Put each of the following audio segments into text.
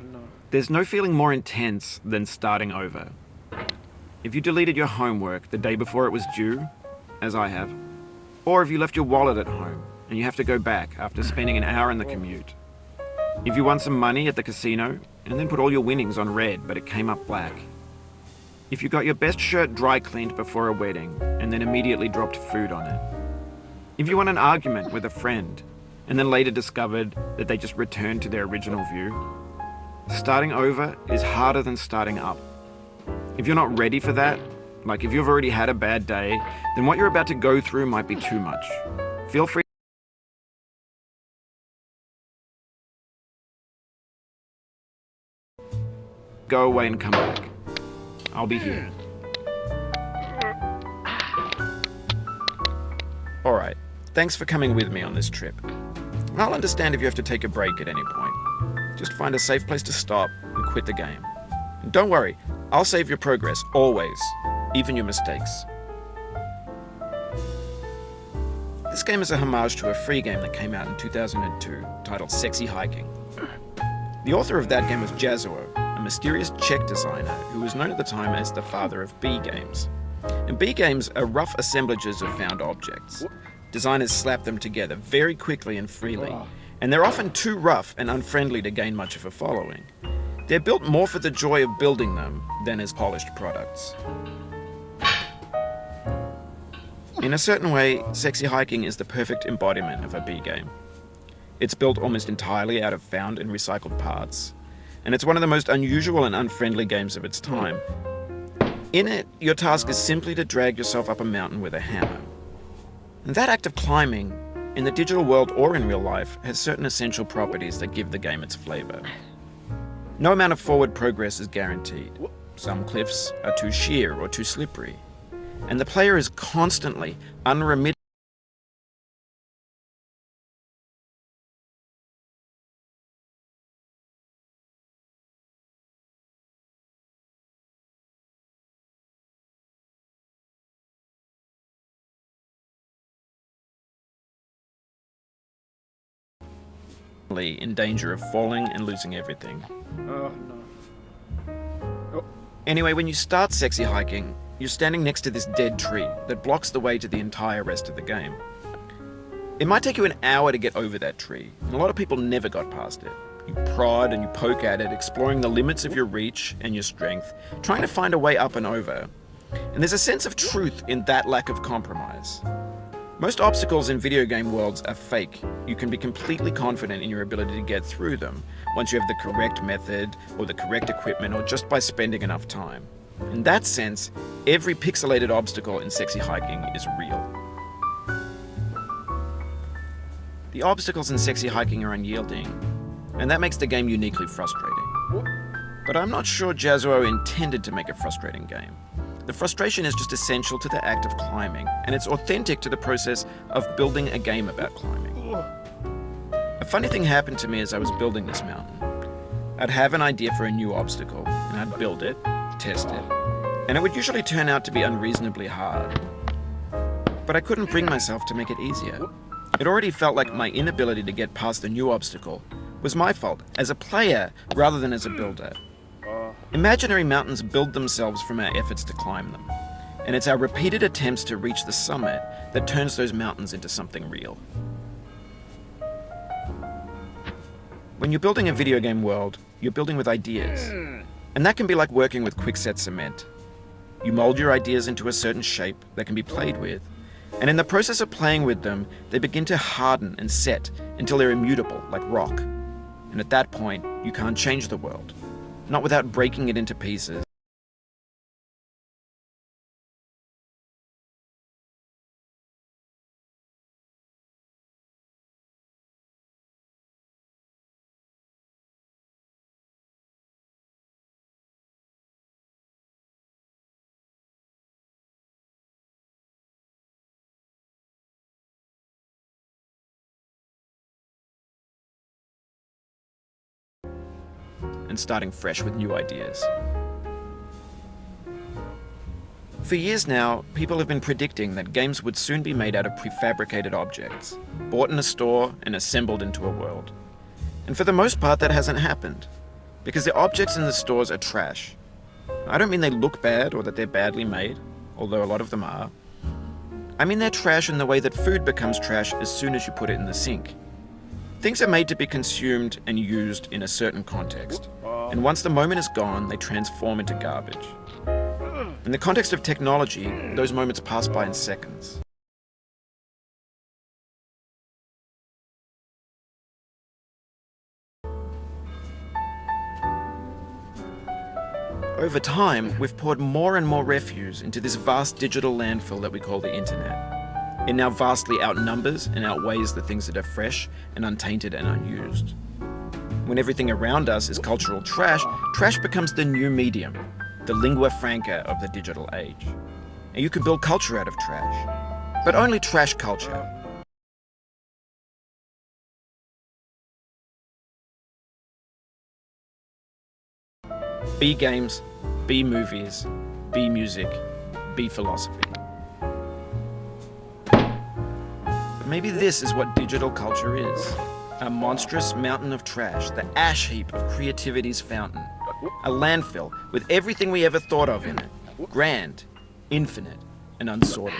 no. There's no feeling more intense than starting over. If you deleted your homework the day before it was due, as I have, or if you left your wallet at home and you have to go back after spending an hour in the commute. If you won some money at the casino and then put all your winnings on red but it came up black. If you got your best shirt dry cleaned before a wedding and then immediately dropped food on it. If you won an argument with a friend and then later discovered that they just returned to their original view. Starting over is harder than starting up. If you're not ready for that, like if you've already had a bad day, then what you're about to go through might be too much. Feel free. Go away and come back. I'll be here. Alright, thanks for coming with me on this trip. I'll understand if you have to take a break at any point. Just find a safe place to stop and quit the game. And don't worry, I'll save your progress, always, even your mistakes. This game is a homage to a free game that came out in 2002, titled Sexy Hiking. The author of that game was Jazzuo, a mysterious Czech designer who was known at the time as the father of B games. And B games are rough assemblages of found objects. Designers slap them together very quickly and freely, and they're often too rough and unfriendly to gain much of a following. They're built more for the joy of building them than as polished products. In a certain way, Sexy Hiking is the perfect embodiment of a B game. It's built almost entirely out of found and recycled parts, and it's one of the most unusual and unfriendly games of its time. In it, your task is simply to drag yourself up a mountain with a hammer. And that act of climbing, in the digital world or in real life, has certain essential properties that give the game its flavor. No amount of forward progress is guaranteed. Some cliffs are too sheer or too slippery, and the player is constantly, unremittingly in danger of falling and losing everything. No. Oh. Anyway, when you start Sexy Hiking, you're standing next to this dead tree that blocks the way to the entire rest of the game. It might take you an hour to get over that tree, and a lot of people never got past it. You prod and you poke at it, exploring the limits of your reach and your strength, trying to find a way up and over. And there's a sense of truth in that lack of compromise. Most obstacles in video game worlds are fake. You can be completely confident in your ability to get through them once you have the correct method or the correct equipment or just by spending enough time. In that sense, every pixelated obstacle in Sexy Hiking is real. The obstacles in Sexy Hiking are unyielding, and that makes the game uniquely frustrating. But I'm not sure Jazzuo intended to make a frustrating game. The frustration is just essential to the act of climbing, and it's authentic to the process of building a game about climbing. A funny thing happened to me as I was building this mountain. I'd have an idea for a new obstacle, and I'd build it, test it, and it would usually turn out to be unreasonably hard. But I couldn't bring myself to make it easier. It already felt like my inability to get past the new obstacle was my fault, as a player rather than as a builder. Imaginary mountains build themselves from our efforts to climb them, and it's our repeated attempts to reach the summit that turns those mountains into something real. When you're building a video game world, you're building with ideas, and that can be like working with quickset cement. You mold your ideas into a certain shape that can be played with, and in the process of playing with them, they begin to harden and set until they're immutable, like rock. And at that point, you can't change the world. Not without breaking it into pieces. And starting fresh with new ideas. For years now, people have been predicting that games would soon be made out of prefabricated objects, bought in a store and assembled into a world. And for the most part, that hasn't happened. because the objects in the stores are trash. I don't mean they look bad or that they're badly made, although a lot of them are. I mean they're trash in the way that food becomes trash as soon as you put it in the sink. Things are made to be consumed and used in a certain context, and once the moment is gone, they transform into garbage. In the context of technology, those moments pass by in seconds. Over time, we've poured more and more refuse into this vast digital landfill that we call the internet. It now vastly outnumbers and outweighs the things that are fresh and untainted and unused. When everything around us is cultural trash, trash becomes the new medium, the lingua franca of the digital age. And you can build culture out of trash, but only trash culture. B games, B movies, B music, B philosophy. But maybe this is what digital culture is. A monstrous mountain of trash, the ash heap of creativity's fountain. A landfill with everything we ever thought of in it. Grand, infinite, and unsorted.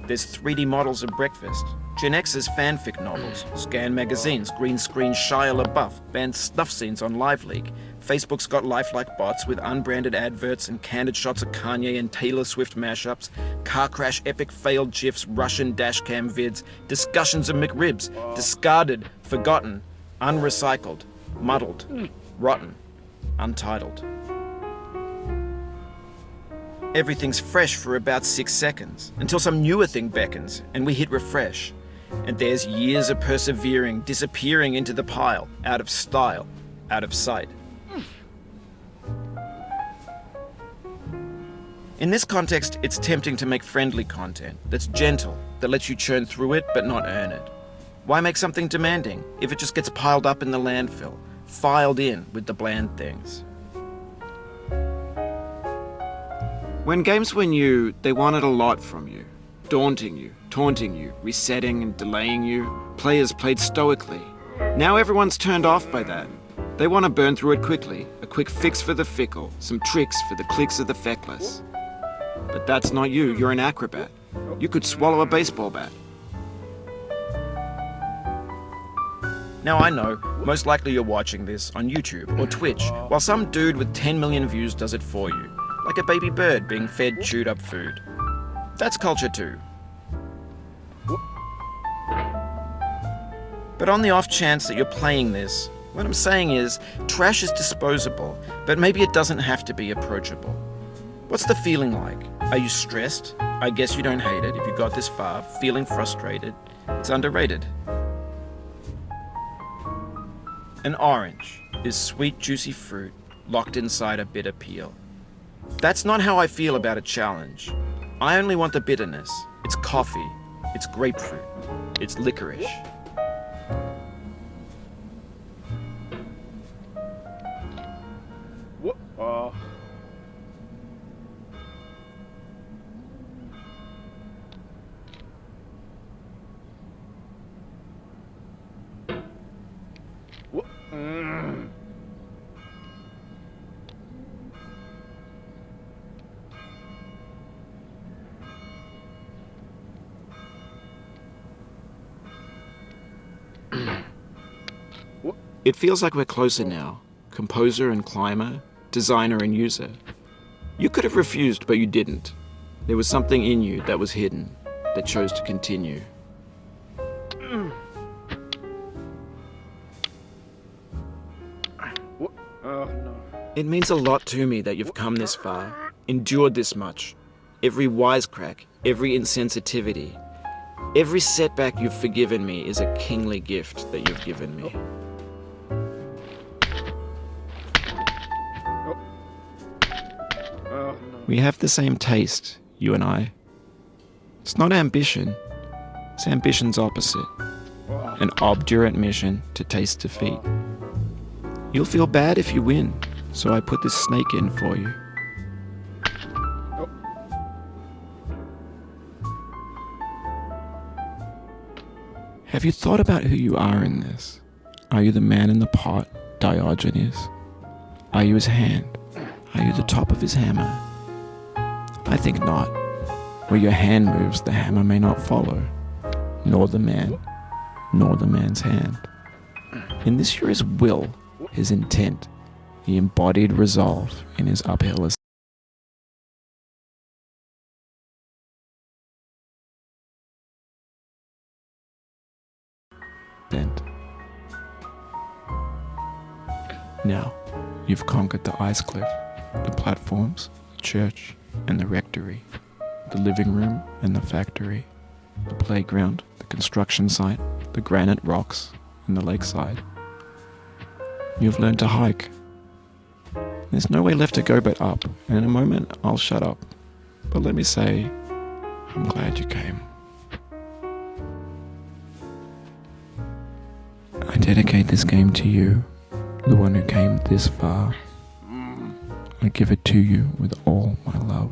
There's 3D models of breakfast, Gen X's fanfic novels, scan magazines, green screen Shia LaBeouf, banned snuff scenes on LiveLeak. Facebook's got lifelike bots with unbranded adverts and candid shots of Kanye and Taylor Swift mashups, car crash epic failed GIFs, Russian dashcam vids, discussions of McRibs, discarded, forgotten, unrecycled, muddled, rotten, untitled. Everything's fresh for about 6 seconds, until some newer thing beckons, and we hit refresh. And there's years of persevering, disappearing into the pile, out of style, out of sight. In this context, it's tempting to make friendly content that's gentle, that lets you churn through it but not earn it. Why make something demanding if it just gets piled up in the landfill, filed in with the bland things? When games were new, they wanted a lot from you. Daunting you, taunting you, resetting and delaying you. Players played stoically. Now everyone's turned off by that. They want to burn through it quickly, a quick fix for the fickle, some tricks for the clicks of the feckless. But that's not you, you're an acrobat. You could swallow a baseball bat. Now I know, most likely you're watching this on YouTube or Twitch, while some dude with 10 million views does it for you. Like a baby bird being fed chewed up food. That's culture too. But on the off chance that you're playing this, what I'm saying is, trash is disposable, but maybe it doesn't have to be approachable. What's the feeling like? Are you stressed? I guess you don't hate it if you got this far. Feeling frustrated? It's underrated. An orange is sweet, juicy fruit locked inside a bitter peel. That's not how I feel about a challenge. I only want the bitterness. It's coffee. It's grapefruit. It's licorice. What? What? It feels like we're closer now. Composer and climber, designer and user. You could have refused, but you didn't. There was something in you that was hidden, that chose to continue. What? No. It means a lot to me that you've come this far, endured this much. Every wisecrack, every insensitivity, every setback you've forgiven me is a kingly gift that you've given me. No. We have the same taste, you and I. It's not ambition, it's ambition's opposite. An obdurate mission to taste defeat. You'll feel bad if you win, so I put this snake in for you. Have you thought about who you are in this? Are you the man in the pot, Diogenes? Are you his hand? Are you the top of his hammer? I think not. Where your hand moves, the hammer may not follow, nor the man, nor the man's hand. In this you're his will, his intent, the embodied resolve in his uphill ascent. Now, you've conquered the ice cliff, the platforms, the church, and the rectory, the living room and the factory, the playground, the construction site, the granite rocks, and the lakeside. You've learned to hike. There's no way left to go but up, and in a moment I'll shut up. But let me say, I'm glad you came. I dedicate this game to you, the one who came this far. I give it to you with all my love.